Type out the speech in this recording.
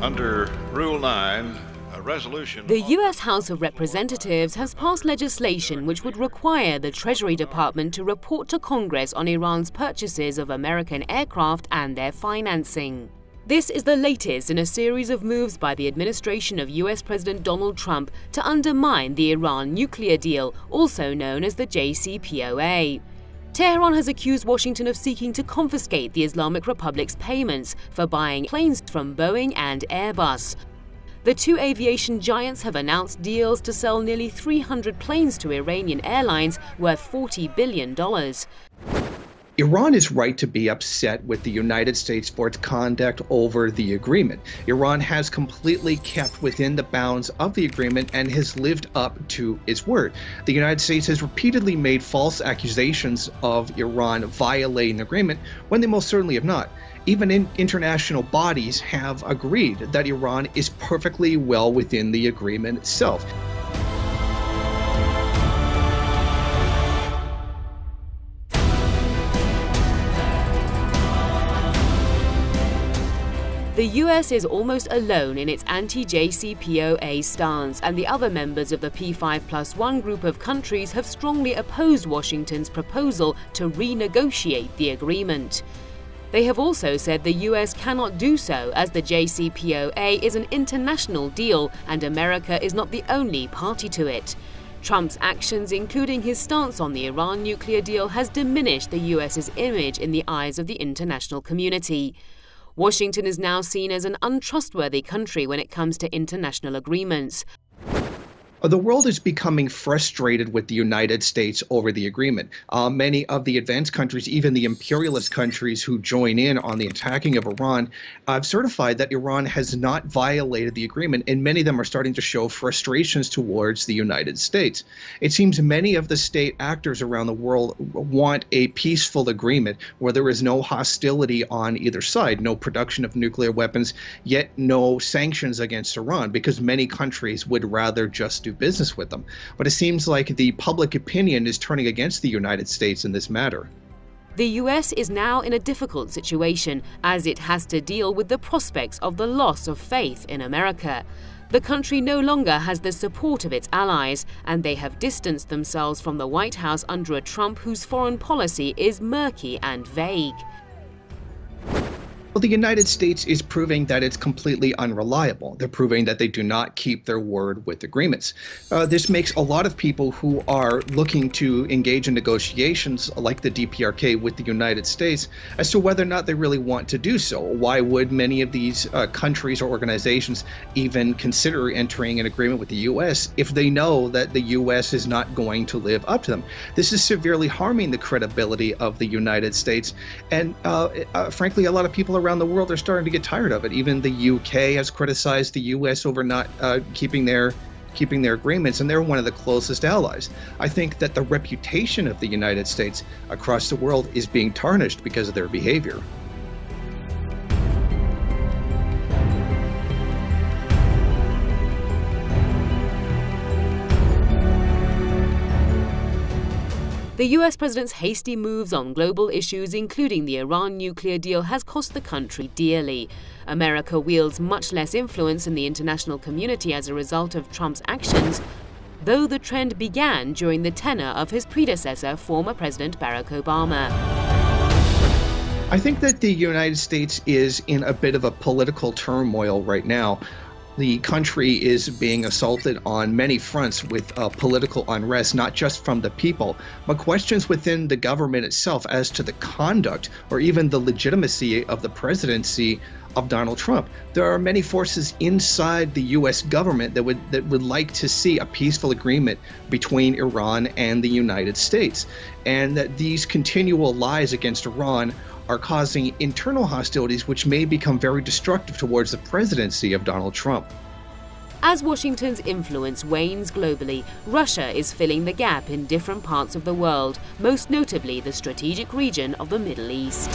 Under Rule 9, a resolution... The U.S. House of Representatives has passed legislation which would require the Treasury Department to report to Congress on Iran's purchases of American aircraft and their financing. This is the latest in a series of moves by the administration of U.S. President Donald Trump to undermine the Iran nuclear deal, also known as the JCPOA. Tehran has accused Washington of seeking to confiscate the Islamic Republic's payments for buying planes from Boeing and Airbus. The two aviation giants have announced deals to sell nearly 300 planes to Iranian airlines worth $40 billion. Iran is right to be upset with the United States for its conduct over the agreement. Iran has completely kept within the bounds of the agreement and has lived up to its word. The United States has repeatedly made false accusations of Iran violating the agreement when they most certainly have not. Even international bodies have agreed that Iran is perfectly well within the agreement itself. The U.S. is almost alone in its anti-JCPOA stance, and the other members of the P5+1 group of countries have strongly opposed Washington's proposal to renegotiate the agreement. They have also said the U.S. cannot do so, as the JCPOA is an international deal and America is not the only party to it. Trump's actions, including his stance on the Iran nuclear deal, has diminished the U.S.'s image in the eyes of the international community. Washington is now seen as an untrustworthy country when it comes to international agreements. The world is becoming frustrated with the United States over the agreement. Many of the advanced countries, even the imperialist countries who join in on the attacking of Iran, have certified that Iran has not violated the agreement, and many of them are starting to show frustrations towards the United States. It seems many of the state actors around the world want a peaceful agreement where there is no hostility on either side, no production of nuclear weapons, yet no sanctions against Iran, because many countries would rather just do business with them. But it seems like the public opinion is turning against the United States in this matter. The U.S. is now in a difficult situation as it has to deal with the prospects of the loss of faith in America. The country no longer has the support of its allies, and they have distanced themselves from the White House under a Trump whose foreign policy is murky and vague. Well, the United States is proving that it's completely unreliable. They're proving that they do not keep their word with agreements. This makes a lot of people who are looking to engage in negotiations like the DPRK with the United States as to whether or not they really want to do so. Why would many of these countries or organizations even consider entering an agreement with the U.S. if they know that the U.S. is not going to live up to them? This is severely harming the credibility of the United States, and frankly, a lot of people around the world are starting to get tired of it. Even the UK has criticized the US over not keeping their agreements, and they're one of the closest allies. I think that the reputation of the United States across the world is being tarnished because of their behavior. The U.S. president's hasty moves on global issues, including the Iran nuclear deal, has cost the country dearly. America wields much less influence in the international community as a result of Trump's actions, though the trend began during the tenure of his predecessor, former President Barack Obama. I think that the United States is in a bit of a political turmoil right now. The country is being assaulted on many fronts with political unrest, not just from the people, but questions within the government itself as to the conduct or even the legitimacy of the presidency of Donald Trump. There are many forces inside the U.S. government that would like to see a peaceful agreement between Iran and the United States, and that these continual lies against Iran are causing internal hostilities which may become very destructive towards the presidency of Donald Trump. As Washington's influence wanes globally, Russia is filling the gap in different parts of the world, most notably the strategic region of the Middle East.